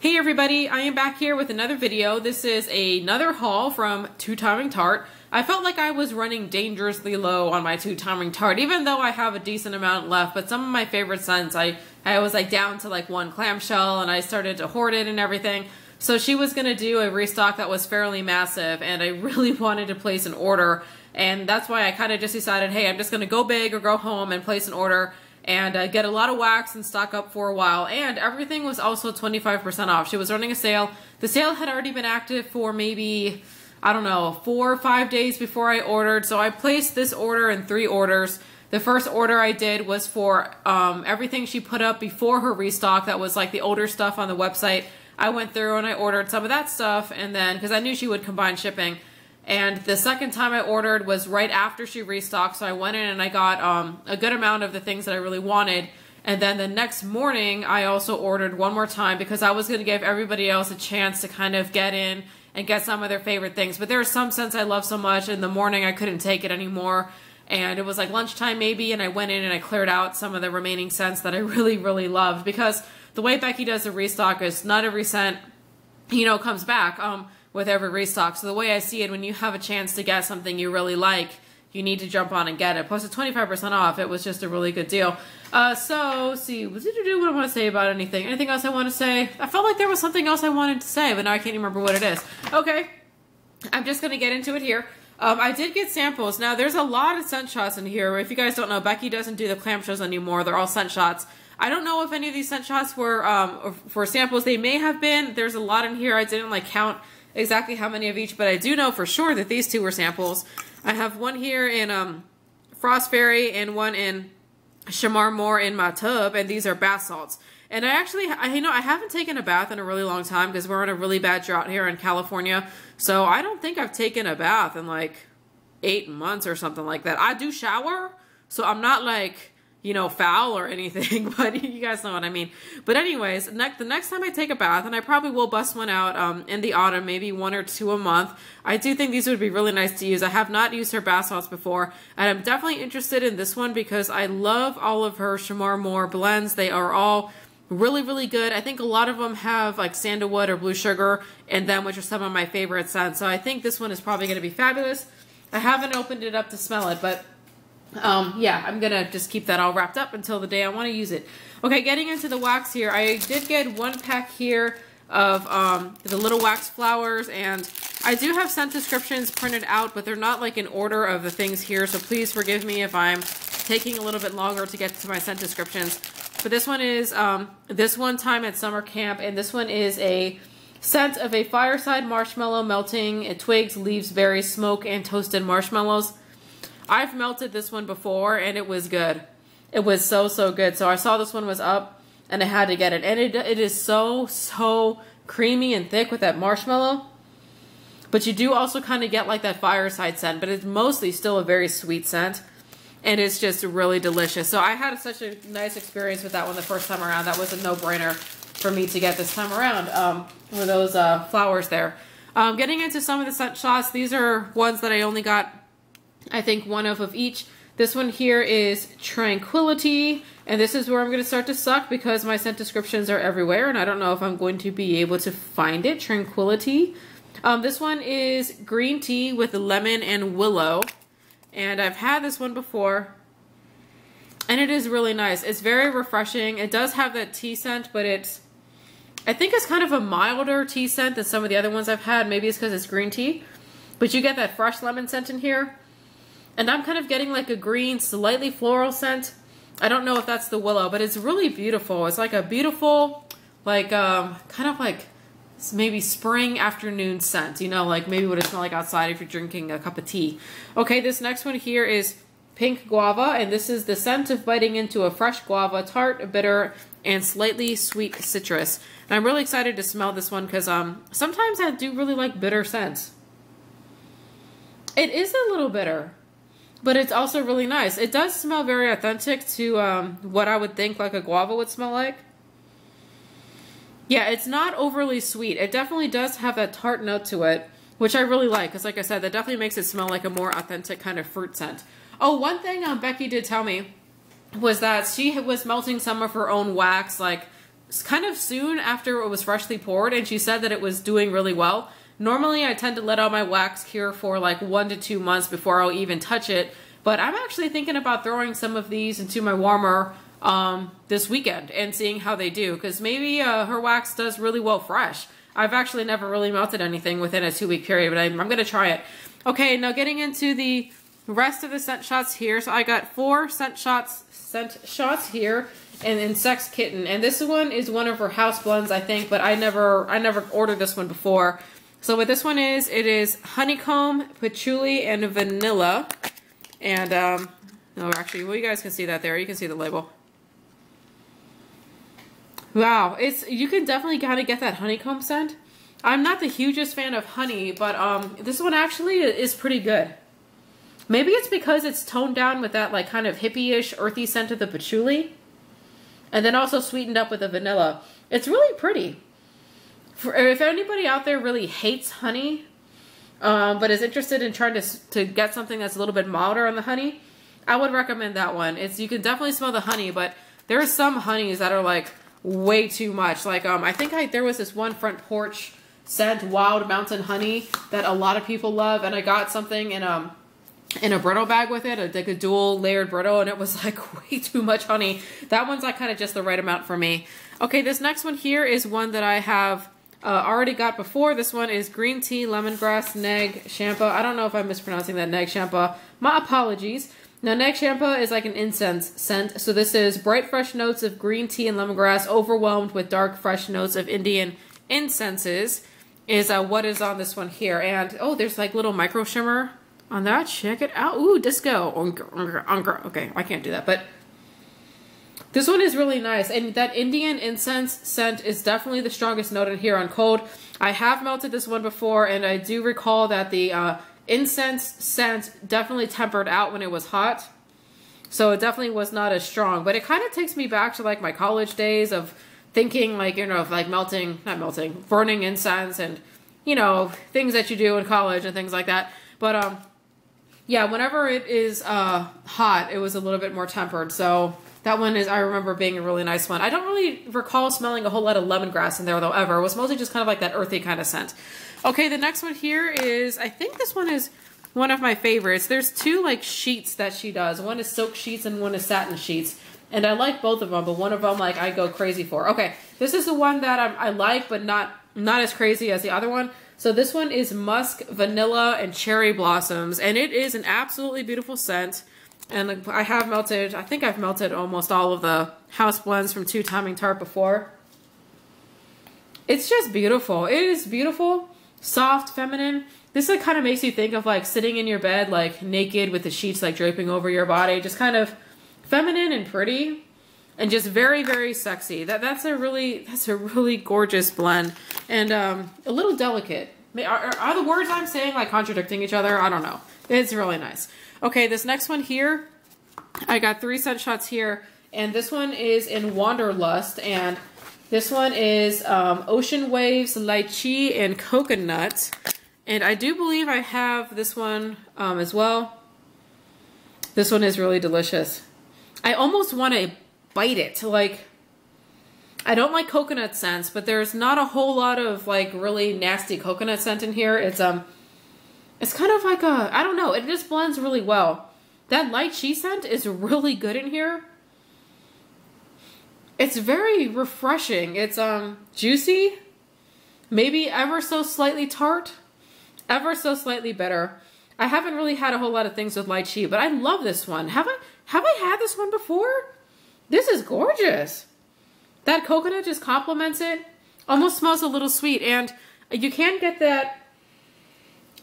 Hey everybody, I am back here with another video. This is another haul from Two Timing Tart. I felt like I was running dangerously low on my Two Timing Tart, even though I have a decent amount left, but some of my favorite scents, I was like down to like one clamshell and I started to hoard it and everything. So she was going to do a restock that was fairly massive and I really wanted to place an order, and that's why I kind of just decided, hey, I'm just going to go big or go home and place an order and get a lot of wax and stock up for a while. And everything was also 25% off. She was running a sale. The sale had already been active for maybe, I don't know, 4 or 5 days before I ordered. So I placed this order in 3 orders. The first order I did was for everything she put up before her restock. That was like the older stuff on the website. I went through and I ordered some of that stuff, and then, because I knew she would combine shipping. And the second time I ordered was right after she restocked, so I went in and I got a good amount of the things that I really wanted. And then the next morning, I also ordered one more time because I was going to give everybody else a chance to kind of get in and get some of their favorite things. But there are some scents I love so much, in the morning I couldn't take it anymore. And it was like lunchtime maybe, and I went in and I cleared out some of the remaining scents that I really, really loved. Because the way Becky does the restock is not every scent, you know, comes back with every restock. So the way I see it, when you have a chance to get something you really like, you need to jump on and get it. Plus, it's 25% off. It was just a really good deal. So, let's see. What I want to say about anything? Anything else I want to say? I felt like there was something else I wanted to say, but now I can't remember what it is. Okay. I'm just going to get into it here. I did get samples. Now, there's a lot of scent shots in here. If you guys don't know, Becky doesn't do the clamshells anymore. They're all scent shots. I don't know if any of these scent shots were for samples. They may have been. There's a lot in here. I didn't like count exactly how many of each, but I do know for sure that these two were samples. I have one here in Frost Fairy and one in Shamar Moore in my tub, and these are bath salts. And I haven't taken a bath in a really long time because we're in a really bad drought here in California. So I don't think I've taken a bath in like 8 months or something like that. I do shower, so I'm not like, you know, foul or anything, but you guys know what I mean. But anyways, the next time I take a bath, and I probably will bust one out in the autumn, maybe 1 or 2 a month, I do think these would be really nice to use. I have not used her bath salts before, and I'm definitely interested in this one because I love all of her Shamar Moore blends. They are all really, really good. I think a lot of them have like sandalwood or blue sugar in them, which are some of my favorite scents. So I think this one is probably going to be fabulous. I haven't opened it up to smell it, but yeah, I'm gonna just keep that all wrapped up until the day I want to use it. Okay, getting into the wax here, I did get 1 pack here of the little wax flowers, and I do have scent descriptions printed out, but they're not like in order of the things here, so please forgive me if I'm taking a little bit longer to get to my scent descriptions. But this one is This One Time at Summer Camp, and this one is a scent of a fireside marshmallow melting twigs, leaves, berries, smoke, and toasted marshmallows. I've melted this one before, and it was good. It was so, so good. So I saw this one was up, and I had to get it. And it is so, so creamy and thick with that marshmallow. But you do also kind of get like that fireside scent, but it's mostly still a very sweet scent. And it's just really delicious. So I had such a nice experience with that one the first time around. That was a no-brainer for me to get this time around with those flowers there. Getting into some of the scent shots, these are ones that I only got, I think, 1 of each. This one here is Tranquility, and this is where I'm going to start to suck because my scent descriptions are everywhere, and I don't know if I'm going to be able to find it. Tranquility. This one is Green Tea with Lemon and Willow, and I've had this one before, and it is really nice. It's very refreshing. It does have that tea scent, but I think it's kind of a milder tea scent than some of the other ones I've had. Maybe it's because it's green tea, but you get that fresh lemon scent in here. And I'm kind of getting like a green, slightly floral scent. I don't know if that's the willow, but it's really beautiful. It's like a beautiful, like, kind of like maybe spring afternoon scent. You know, like maybe what it smells like outside if you're drinking a cup of tea. Okay, this next one here is Pink Guava, and this is the scent of biting into a fresh guava, tart, bitter, and slightly sweet citrus. And I'm really excited to smell this one because sometimes I do really like bitter scents. It is a little bitter, but it's also really nice. It does smell very authentic to what I would think like a guava would smell like. Yeah, it's not overly sweet. It definitely does have that tart note to it, which I really like, because like I said, that definitely makes it smell like a more authentic kind of fruit scent. Oh, one thing Becky did tell me was that she was melting some of her own wax, like kind of soon after it was freshly poured, and she said that it was doing really well. Normally, I tend to let out my wax cure for like 1 to 2 months before I'll even touch it, but I'm actually thinking about throwing some of these into my warmer this weekend and seeing how they do, because maybe her wax does really well fresh. I've actually never really melted anything within a 2-week period, but I'm going to try it. Okay, now getting into the rest of the scent shots here. So I got 4 scent shots here, and in Sex Kitten, and this one is one of her house blends, I think, but I never ordered this one before. So what this one is, it is honeycomb, patchouli, and vanilla. And no, actually, well, you guys can see that there. You can see the label. Wow, you can definitely kind of get that honeycomb scent. I'm not the hugest fan of honey, but this one actually is pretty good. Maybe it's because it's toned down with that like kind of hippie-ish earthy scent of the patchouli, and then also sweetened up with the vanilla. It's really pretty. If anybody out there really hates honey, but is interested in trying to get something that's a little bit milder on the honey, I would recommend that one. You can definitely smell the honey, but there are some honeys that are like way too much. Like I think there was this one front porch scent, Wild Mountain Honey, that a lot of people love, and I got something in a brittle bag with it, like a dual layered brittle, and it was like way too much honey. That one's like kind of just the right amount for me. Okay, this next one here is one that I have already got before. This one is green tea, lemongrass, neg, champa. I don't know if I'm mispronouncing that, neg champa. My apologies. Now, neg champa is like an incense scent. So this is bright, fresh notes of green tea and lemongrass, overwhelmed with dark, fresh notes of Indian incenses, is what is on this one here. And oh, there's like little micro shimmer on that. Check it out. Ooh, disco. Okay, I can't do that, but this one is really nice, and that Indian incense scent is definitely the strongest note in here on cold. I have melted this one before, and I do recall that the incense scent definitely tempered out when it was hot, so it definitely was not as strong. But it kind of takes me back to like my college days of thinking like, you know, of like burning incense and, you know, things that you do in college and things like that. But yeah, whenever it is hot, it was a little bit more tempered, so that one I remember being a really nice one. I don't really recall smelling a whole lot of lemongrass in there though ever. It was mostly just kind of like that earthy kind of scent. Okay, the next one here is, I think this one is one of my favorites. There's 2 like sheets that she does. One is silk sheets and one is satin sheets. And I like both of them, but one of them like I go crazy for. Okay, this is the one that I like, but not as crazy as the other one. So this one is musk, vanilla, and cherry blossoms, and it is an absolutely beautiful scent. And I think I've melted almost all of the house blends from Two Timing Tart before. It's just beautiful. It is beautiful, soft, feminine. This like kind of makes you think of like sitting in your bed like naked with the sheets like draping over your body. Just kind of feminine and pretty, and just very, very sexy. That's a really gorgeous blend, and a little delicate. Are the words I'm saying like contradicting each other? I don't know. It's really nice. Okay, this next one here, I got 3 scent shots here, and this one is in Wanderlust, and this one is Ocean Waves, Lychee, and Coconut, and I do believe I have this one as well. This one is really delicious. I almost want to bite it. Like, I don't like coconut scents, but there's not a whole lot of like really nasty coconut scent in here. It's kind of like I don't know, it just blends really well. That lychee scent is really good in here. It's very refreshing. It's juicy, maybe ever so slightly tart, ever so slightly bitter. I haven't really had a whole lot of things with lychee, but I love this one. Have I had this one before? This is gorgeous. That coconut just complements it. Almost smells a little sweet, and you can get that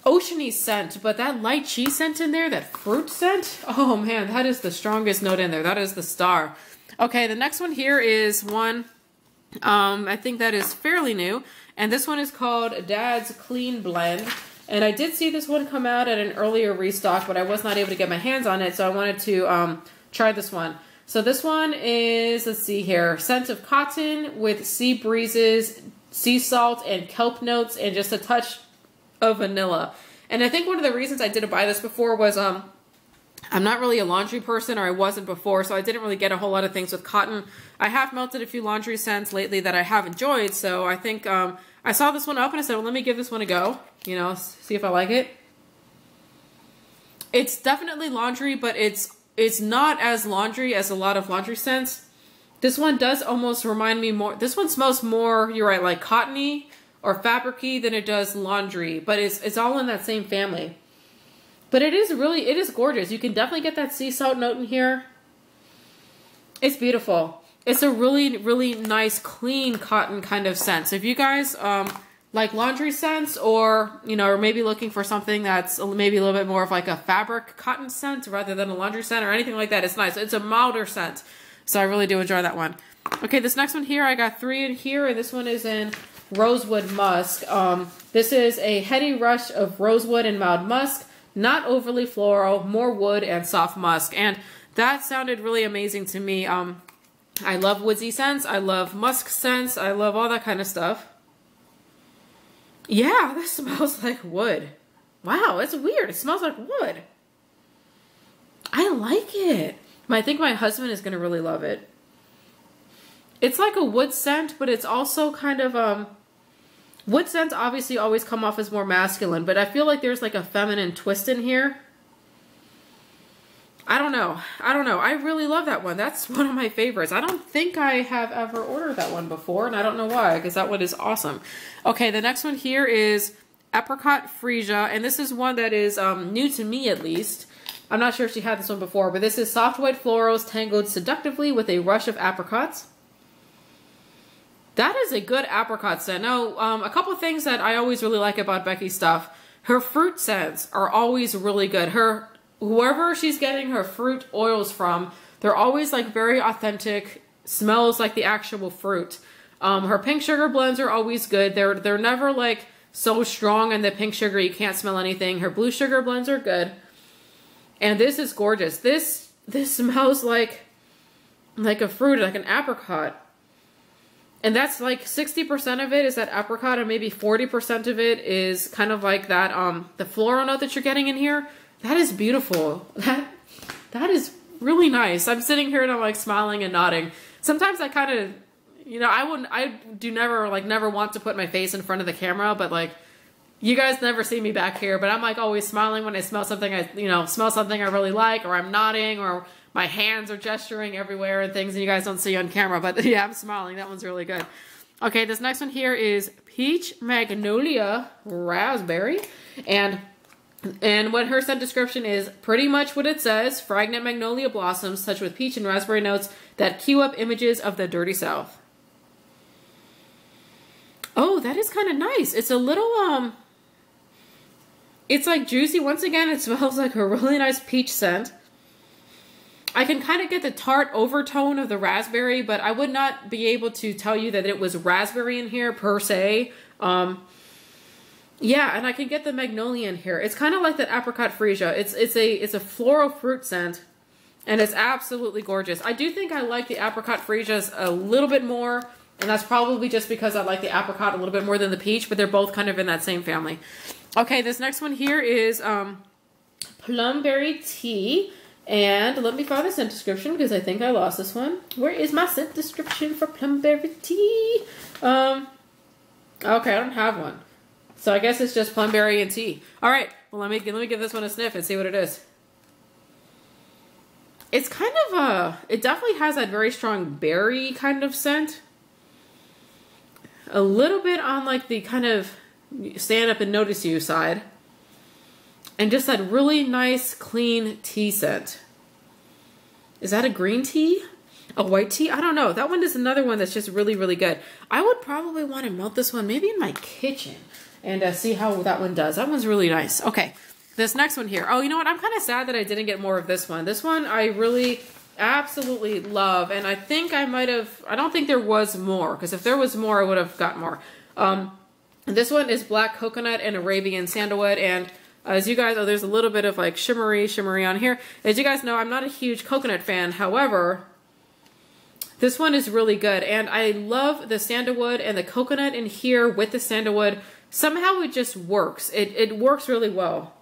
oceany scent, but that lychee scent in there, that fruit scent, oh man, that is the strongest note in there. That is the star. Okay, the next one here is one, I think that is fairly new, and this one is called Dad's Clean Blend, and I did see this one come out at an earlier restock, but I was not able to get my hands on it, so I wanted to try this one. So this one is, let's see here, scent of cotton with sea breezes, sea salt, and kelp notes, and just a touch of vanilla. And I think one of the reasons I didn't buy this before was I'm not really a laundry person, or I wasn't before, so I didn't really get a whole lot of things with cotton. I have melted a few laundry scents lately that I have enjoyed, so I think I saw this one up and I said, well, let me give this one a go, you know, see if I like it. It's definitely laundry, but it's not as laundry as a lot of laundry scents. This one does almost remind me more, this one smells more, you're right, like cottony or fabric-y than it does laundry, but it's all in that same family. But it is gorgeous. You can definitely get that sea salt note in here. It's beautiful. It's a really, really nice, clean cotton kind of scent. So if you guys like laundry scents, or, you know, or maybe looking for something that's maybe a little bit more of like a fabric cotton scent rather than a laundry scent or anything like that, it's nice. It's a milder scent. So I really do enjoy that one. Okay, this next one here, I got 3 in here, and this one is in Rosewood Musk. This is a heady rush of rosewood and mild musk. Not overly floral, more wood and soft musk. And that sounded really amazing to me. I love woodsy scents. I love musk scents. I love all that kind of stuff. Yeah, this smells like wood. Wow, it's weird. It smells like wood. I like it. I think my husband is going to really love it. It's like a wood scent, but it's also kind of... wood scents obviously always come off as more masculine, but I feel like there's like a feminine twist in here. I don't know. I really love that one. That's one of my favorites. I don't think I have ever ordered that one before, and I don't know why, because that one is awesome. Okay, the next one here is Apricot Freesia, and this is one that is new to me at least. I'm not sure if she had this one before, but this is soft white florals tangled seductively with a rush of apricots. That is a good apricot scent. Now, a couple of things that I always really like about Becky's stuff. Her fruit scents are always really good. Whoever she's getting her fruit oils from, they're always like very authentic, smells like the actual fruit. Her pink sugar blends are always good. They're never like so strong in the pink sugar you can't smell anything. Her blue sugar blends are good. And this is gorgeous. This smells like a fruit, like an apricot. And that's like 60% of it is that apricot, and maybe 40% of it is kind of like that, the floral note that you're getting in here. That is beautiful. That is really nice. I'm sitting here and I'm like smiling and nodding. Sometimes I kind of, you know, I do never want to put my face in front of the camera, but like, you guys never see me back here, but I'm like always smiling when I smell something smell something I really like, or I'm nodding, or my hands are gesturing everywhere and things, and you guys don't see on camera, but yeah, I'm smiling. That one's really good. Okay, this next one here is Peach Magnolia Raspberry, and what her scent description is pretty much what it says: fragrant magnolia blossoms touched with peach and raspberry notes that cue up images of the dirty South. Oh, that is kind of nice. It's a little, it's like juicy. Once again, it smells like a really nice peach scent. I can kind of get the tart overtone of the raspberry, but I would not be able to tell you that it was raspberry in here per se. Yeah, and I can get the magnolia in here. It's kind of like that Apricot Freesia. It's a floral fruit scent, and it's absolutely gorgeous. I do think I like the Apricot Freesias a little bit more, and that's probably just because I like the apricot a little bit more than the peach, but they're both kind of in that same family. Okay, this next one here is Plumberry Tea. And let me find the scent description because I think I lost this one. Where is my scent description for Plumberry Tea? Okay, I don't have one. So I guess it's just plumberry and tea. All right, well let me give this one a sniff and see what it is. It's kind of it definitely has that very strong berry kind of scent. A little bit on like the kind of stand up and notice you side. And just that really nice, clean tea scent. Is that a green tea? A white tea? I don't know. That one is another one that's just really, really good. I would probably want to melt this one maybe in my kitchen and see how that one does. That one's really nice. Okay, this next one here. Oh, you know what? I'm kind of sad that I didn't get more of this one. This one I really absolutely love. And I think I might have, I don't think there was more, because if there was more, I would have got more. This one is Black Coconut and Arabian Sandalwood. And as you guys, there's a little bit of like shimmery on here. As you guys know, I'm not a huge coconut fan. However, this one is really good. And I love the sandalwood and the coconut in here with the sandalwood. Somehow it just works. It works really well.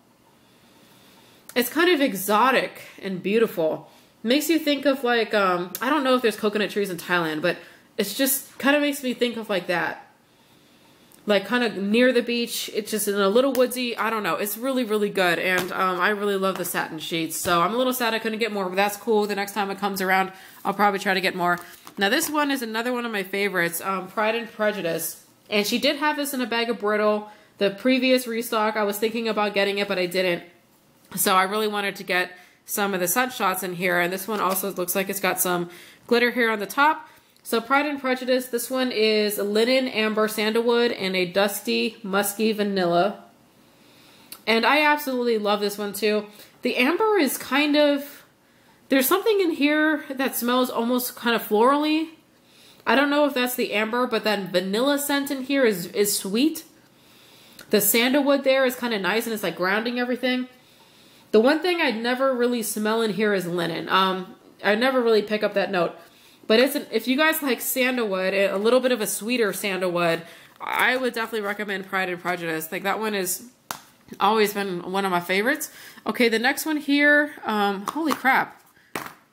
It's kind of exotic and beautiful. Makes you think of like, I don't know if there's coconut trees in Thailand, but it's just kind of makes me think of like that. Like kind of near the beach. It's just in a little woodsy. I don't know. It's really, really good. And I really love the satin sheets. So I'm a little sad I couldn't get more, but that's cool. The next time it comes around, I'll probably try to get more. Now this one is another one of my favorites, Pride and Prejudice. And she did have this in a bag of brittle. The previous restock, I was thinking about getting it, but I didn't. So I really wanted to get some of the sunshots in here. And this one also looks like it's got some glitter here on the top. So Pride and Prejudice, this one is linen, amber, sandalwood, and a dusty, musky vanilla. And I absolutely love this one too. The amber is kind of, there's something in here that smells almost kind of florally. I don't know if that's the amber, but that vanilla scent in here is sweet. The sandalwood there is kind of nice and it's like grounding everything. The one thing I'd never really smell in here is linen. I never really pick up that note. But if you guys like sandalwood, a little bit of a sweeter sandalwood, I would definitely recommend Pride and Prejudice. Like that one has always been one of my favorites. Okay, the next one here, holy crap.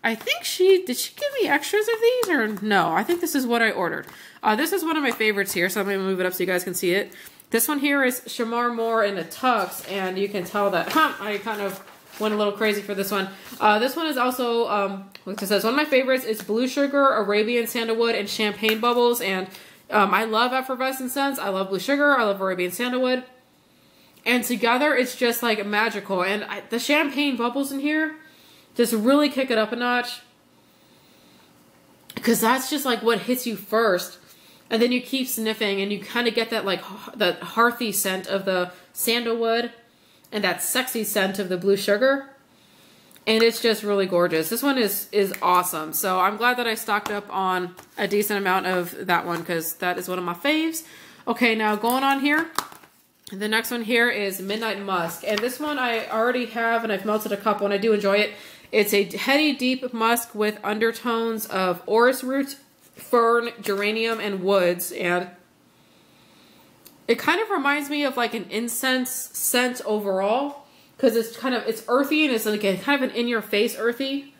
I think did she give me extras of these or no? I think this is what I ordered. This is one of my favorites here, so I'm going to move it up so you guys can see it. This one here is Shamar Moore in a tux, and you can tell that I kind of went a little crazy for this one. This one is also, like it says, one of my favorites is Blue Sugar, Arabian Sandalwood, and Champagne Bubbles. And I love effervescent scents. I love Blue Sugar. I love Arabian Sandalwood. And together, it's just like magical. And the Champagne Bubbles in here just really kick it up a notch. Because that's just like what hits you first. And then you keep sniffing and you kind of get that like that hearthy scent of the sandalwood. And that sexy scent of the Blue Sugar. And it's just really gorgeous. This one is awesome. So I'm glad that I stocked up on a decent amount of that one because that is one of my faves. Okay, now going on here. The next one here is Midnight Musk. And this one I already have and I've melted a couple and I do enjoy it. It's a heady, deep musk with undertones of orris root, fern, geranium, and woods. And it kind of reminds me of like an incense scent overall because it's earthy and it's like kind of an in-your-face earthy.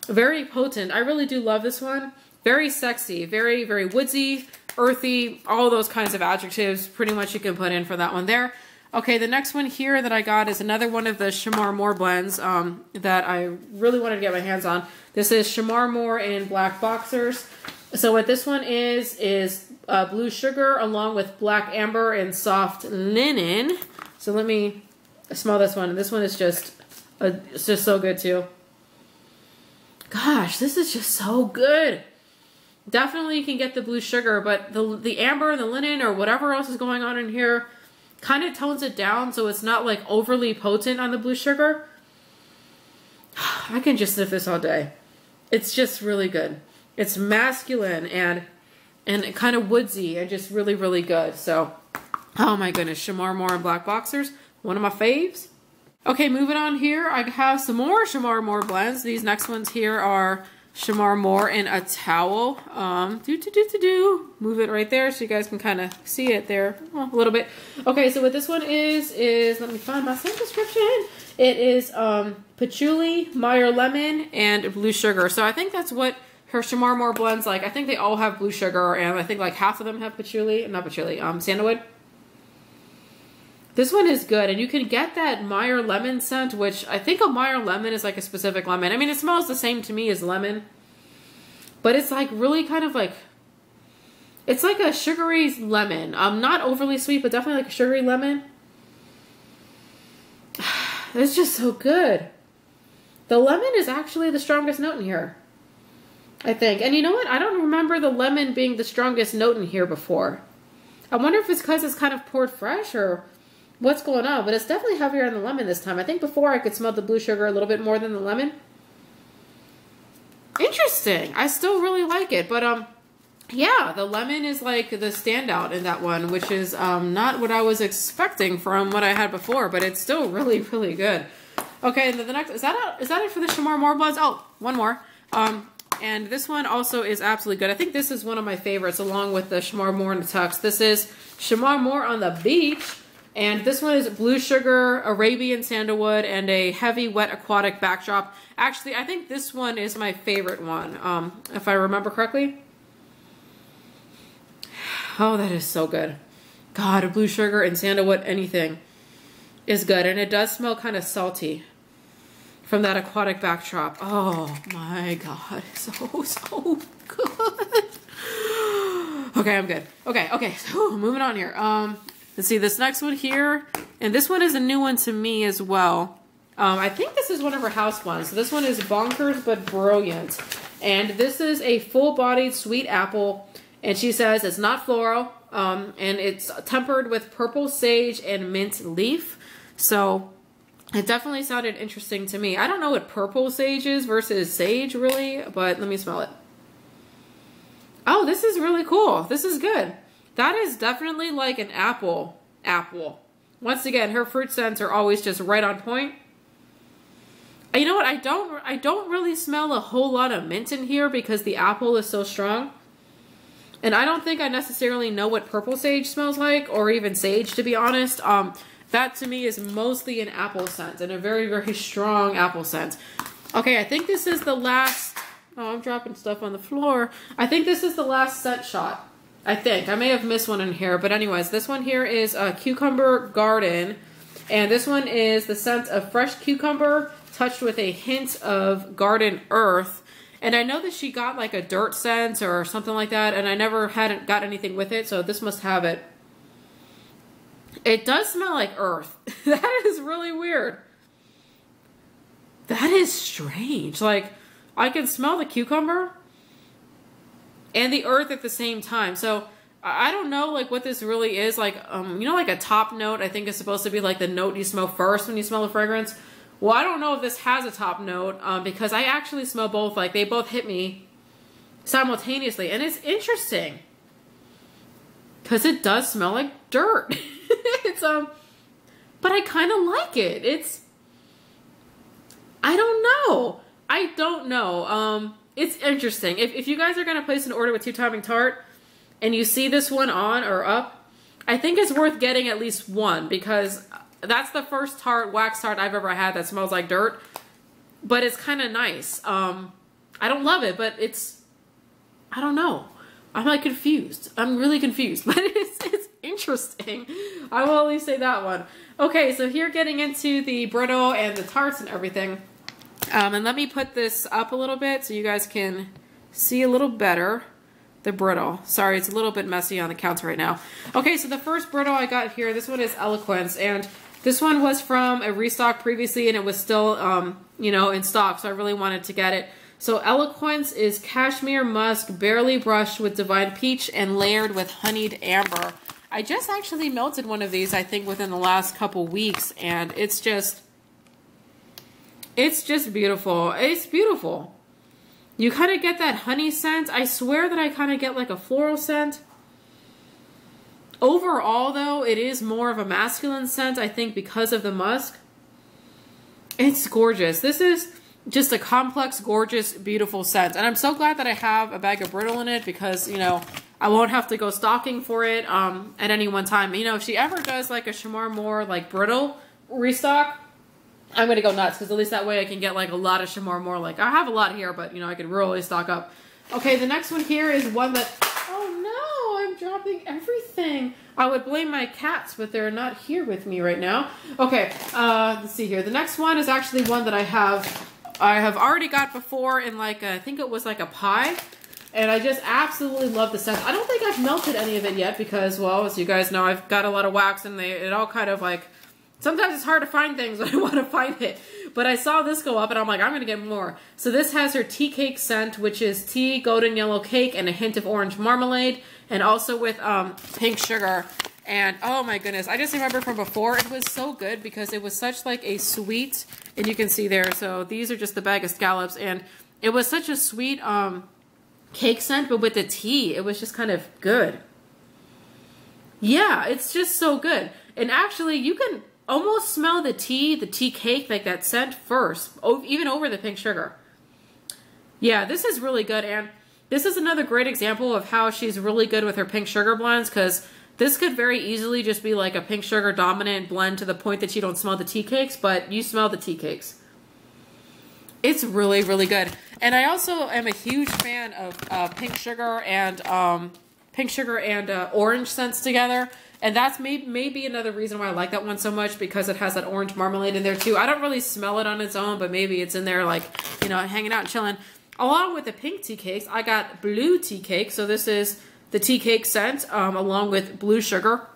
Very potent. I really do love this one. Very sexy, very, very woodsy, earthy, all those kinds of adjectives pretty much you can put in for that one there. Okay, the next one here that I got is another one of the Shamar Moore blends that I really wanted to get my hands on. This is Shamar Moore in Black Boxers. So what this one is Blue Sugar along with Black Amber and Soft Linen. So let me smell this one. This one is it's just so good too. Gosh, this is just so good. Definitely you can get the Blue Sugar, but the Amber, the Linen, or whatever else is going on in here kind of tones it down so it's not like overly potent on the Blue Sugar. I can just sniff this all day. It's just really good. It's masculine and kind of woodsy and just really, really good. So, oh my goodness, Shamar Moore and Black Boxers, one of my faves. Okay, moving on here, I have some more Shamar Moore blends. These next ones here are Shamar Moore in a towel. Move it right there so you guys can kind of see it there a little bit. Okay, so what this one is let me find my scent description. It is patchouli, Meyer lemon, and Blue Sugar. So I think that's what her Shamar Moore blends like. I think they all have Blue Sugar, and I think like half of them have patchouli, not patchouli, sandalwood. This one is good, and you can get that Meyer lemon scent, which I think a Meyer lemon is like a specific lemon. I mean, it smells the same to me as lemon, but it's like really kind of like, it's like a sugary lemon. Not overly sweet, but definitely like a sugary lemon. It's just so good. The lemon is actually the strongest note in here, I think. And you know what? I don't remember the lemon being the strongest note in here before. I wonder if it's because it's kind of poured fresh or what's going on, but it's definitely heavier on the lemon this time. I think before I could smell the Blue Sugar a little bit more than the lemon. Interesting. I still really like it, but yeah, the lemon is like the standout in that one, which is not what I was expecting from what I had before, but it's still really, really good. Okay, and the next, is that it for the Shamar Moore blends? Oh, one more. And this one also is absolutely good. I think this is one of my favorites along with the Shamar Moore in the Tux. This is Shamar Moore on the Beach. And this one is blue sugar, Arabian sandalwood, and a heavy wet aquatic backdrop. Actually, I think this one is my favorite one, if I remember correctly. Oh, that is so good. God, blue sugar and sandalwood, anything is good. And it does smell kind of salty from that aquatic backdrop. Oh my God, so good. Okay, I'm good. Okay, so moving on here. Let's see this next one here. And this one is a new one to me as well. I think this is one of her house ones. So this one is Bonkers But Brilliant. And this is a full-bodied sweet apple. And she says it's not floral. And it's tempered with purple sage and mint leaf. So it definitely sounded interesting to me. I don't know what purple sage is versus sage really, but let me smell it. Oh, this is really cool. This is good. That is definitely like an apple. Once again, her fruit scents are always just right on point. You know what? I don't really smell a whole lot of mint in here because the apple is so strong. And I don't think I necessarily know what purple sage smells like, or even sage, to be honest. That to me is mostly an apple scent, and a very, very strong apple scent. Okay, I think this is the last... Oh, I'm dropping stuff on the floor. I think this is the last scent shot. I think. I may have missed one in here. But anyways, this one here is Cucumber Garden. And this one is the scent of fresh cucumber touched with a hint of garden earth. And I know that she got like a dirt scent or something like that. And I never hadn't got anything with it. So this must have it. It does smell like earth. That is really weird. That is strange. Like, I can smell the cucumber and the earth at the same time. So I don't know like what this really is. Like, you know, like a top note I think is supposed to be like the note you smell first when you smell a fragrance. Well, I don't know if this has a top note because I actually smell both. Like, they both hit me simultaneously. And it's interesting because it does smell like dirt. It's, but I kind of like it. I don't know. It's interesting. If you guys are going to place an order with Two Timing Tart and you see this one on or up, I think it's worth getting at least one because that's the first wax tart I've ever had that smells like dirt, but it's kind of nice. I don't love it, but I don't know. I'm like confused. I'm really confused, but it's interesting. I will at least say that one. Okay, so here getting into the brittle and the tarts and everything. And let me put this up a little bit so you guys can see a little better the brittle. Sorry, it's a little bit messy on the counter right now. Okay, so the first brittle I got here, this one is Eloquence, and this one was from a restock previously and it was still, you know, in stock, so I really wanted to get it. So Eloquence is cashmere musk, barely brushed with divine peach and layered with honeyed amber. I just actually melted one of these, I think, within the last couple weeks, and it's just beautiful. It's beautiful. You kind of get that honey scent. I swear that I kind of get like a floral scent. Overall, though, it is more of a masculine scent, I think, because of the musk. It's gorgeous. This is just a complex, gorgeous, beautiful scent. And I'm so glad that I have a bag of brittle in it because, you know, I won't have to go stalking for it at any one time. You know, if she ever does like a Shamar Moore like brittle restock, I'm going to go nuts because at least that way I can get like a lot of Shamar Moore. Like, I have a lot here, but, you know, I could really stock up. Okay, the next one here is one that... Oh, no, I'm dropping everything. I would blame my cats, but they're not here with me right now. Okay, let's see here. The next one is actually one that I have already got before in like, I think it was like a pie. And I just absolutely love the scent. I don't think I've melted any of it yet because, well, as you guys know, I've got a lot of wax and it all kind of like... Sometimes it's hard to find things when I want to find it. But I saw this go up and I'm like, I'm going to get more. So this has her tea cake scent, which is tea, golden yellow cake, and a hint of orange marmalade. And also with pink sugar. And oh my goodness, I just remember from before, it was so good because it was such like a sweet, and you can see there. So these are just the bag of scallops. And it was such a sweet cake scent, but with the tea, it was just kind of good. Yeah, it's just so good. And actually, you can... almost smell the tea cake, like that scent first, even over the pink sugar. Yeah, this is really good, and this is another great example of how she's really good with her pink sugar blends, because This could very easily just be like a pink sugar dominant blend to the point that you don't smell the tea cakes, but you smell the tea cakes. It's really, really good. And I also am a huge fan of pink sugar and orange scents together. And that's maybe another reason why I like that one so much, because it has that orange marmalade in there too. I don't really smell it on its own, but maybe it's in there like, you know, hanging out and chilling. Along with the pink tea cakes, I got blue tea cake. So this is the tea cake scent along with blue sugar.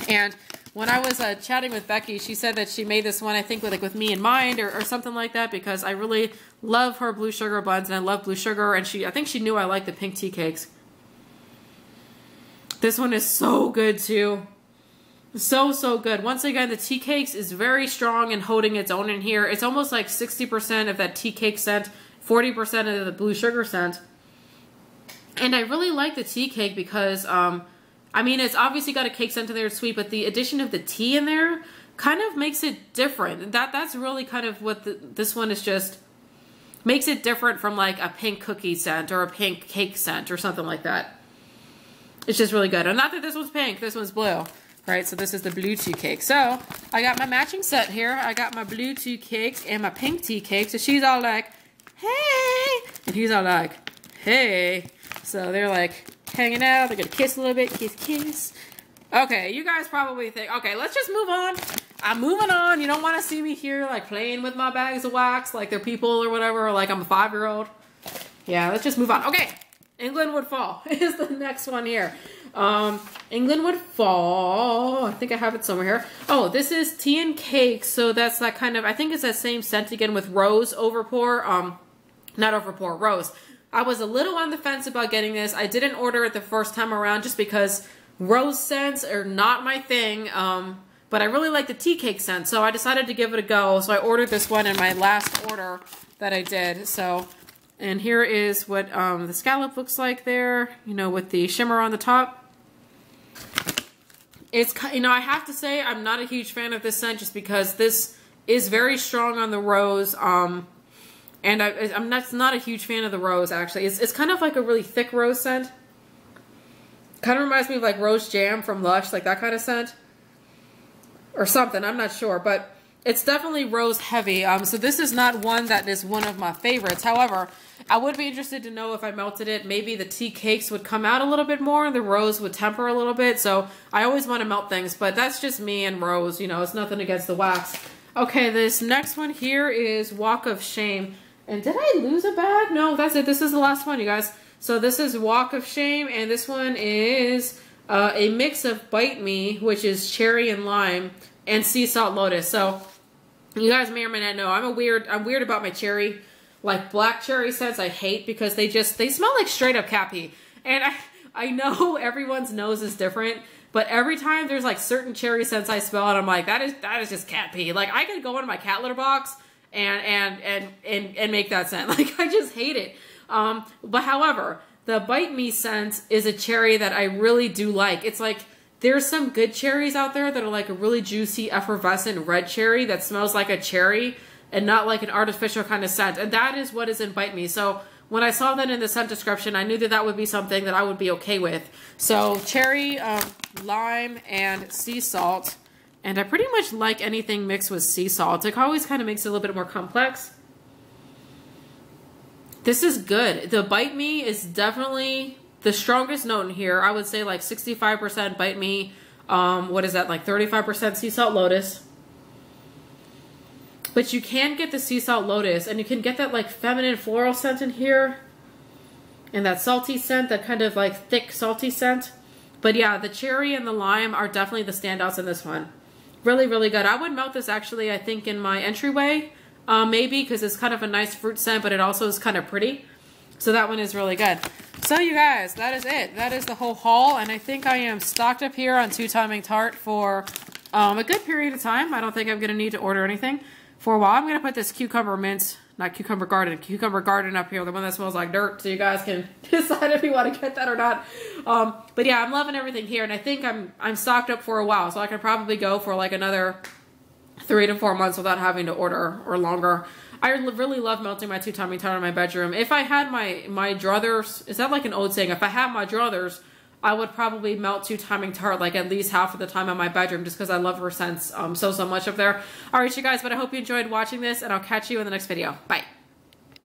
And when I was chatting with Becky, she said that she made this one, I think, with me in mind or something like that, because I really love her blue sugar blends and I love blue sugar. And I think she knew I liked the pink tea cakes. This one is so good too. So good. Once again, the tea cakes is very strong and holding its own in here. It's almost like 60% of that tea cake scent, 40% of the blue sugar scent. And I really like the tea cake because, I mean, it's obviously got a cake scent in there, it's sweet, but the addition of the tea in there kind of makes it different. That's really kind of what this one is, just makes it different from like a pink cookie scent or a pink cake scent or something like that. It's just really good. And not that this one's pink, this one's blue. Right, so this is the blue tea cake. So I got my matching set here. I got my blue tea cakes and my pink tea cake. So she's all like, hey, and he's all like, hey. So they're like hanging out. They're gonna kiss a little bit, kiss, kiss. Okay, you guys probably think, okay, let's just move on. I'm moving on. You don't want to see me here like playing with my bags of wax like they're people or whatever, or like I'm a 5-year-old. Yeah, let's just move on. Okay, England Would Fall is the next one here. England Would Fall. I think I have it somewhere here. Oh, this is tea and cake. So that's that kind of, I think it's that same scent again with rose overpour. Not overpour, rose. I was a little on the fence about getting this. I didn't order it the first time around just because rose scents are not my thing. But I really like the tea cake scent, so I decided to give it a go. So I ordered this one in my last order that I did. So, and here is what the scallop looks like there, you know, with the shimmer on the top. It's, you know, I have to say I'm not a huge fan of this scent just because this is very strong on the rose. And I'm not a huge fan of the rose, actually. It's kind of like a really thick rose scent. Kind of reminds me of like rose jam from Lush, like that kind of scent. Or something, I'm not sure. But it's definitely rose heavy. So this is not one that is one of my favorites. However, I would be interested to know if I melted it, maybe the tea cakes would come out a little bit more and the rose would temper a little bit. So I always want to melt things, but that's just me and rose, you know, it's nothing against the wax. Okay, this next one here is Walk of Shame. And did I lose a bag? No, that's it. This is the last one, you guys. So this is Walk of Shame, and this one is a mix of Bite Me, which is cherry and lime, and sea salt lotus. So you guys may or may not know, I'm weird about my cherry. Like black cherry scents I hate because they smell like straight up cat pee. And I know everyone's nose is different, but every time there's like certain cherry scents I smell and I'm like, that is just cat pee. Like I could go in my cat litter box and make that scent. Like I just hate it. But however, the Bite Me scent is a cherry that I really do like. It's like there's some good cherries out there that are like a really juicy effervescent red cherry that smells like a cherry and not like an artificial kind of scent. And that is what is in Bite Me. So when I saw that in the scent description, I knew that that would be something that I would be okay with. So cherry, lime, and sea salt. And I pretty much like anything mixed with sea salt. It always kind of makes it a little bit more complex. This is good. The Bite Me is definitely the strongest note in here. I would say like 65% Bite Me. What is that? Like 35% sea salt lotus. But you can get the sea salt lotus, and you can get that like feminine floral scent in here. And that salty scent, that kind of like thick salty scent. But yeah, the cherry and the lime are definitely the standouts in this one. Really, really good. I would melt this actually, I think, in my entryway. Maybe, because it's kind of a nice fruit scent, but it also is kind of pretty. So that one is really good. So you guys, that is it. That is the whole haul. And I think I am stocked up here on Two Timing Tart for a good period of time. I don't think I'm going to need to order anything for a while. I'm going to put this cucumber mint, not cucumber garden up here, the one that smells like dirt, so you guys can decide if you want to get that or not. But yeah, I'm loving everything here, and I think I'm stocked up for a while, so I can probably go for like another 3 to 4 months without having to order, or longer. I really love melting my Two Timing Tart in my bedroom. If I had my druthers, is that like an old saying? If I had my druthers, I would probably melt Two Timing Tart like at least half of the time in my bedroom just because I love her scents so much up there. All right, you guys, but I hope you enjoyed watching this, and I'll catch you in the next video. Bye.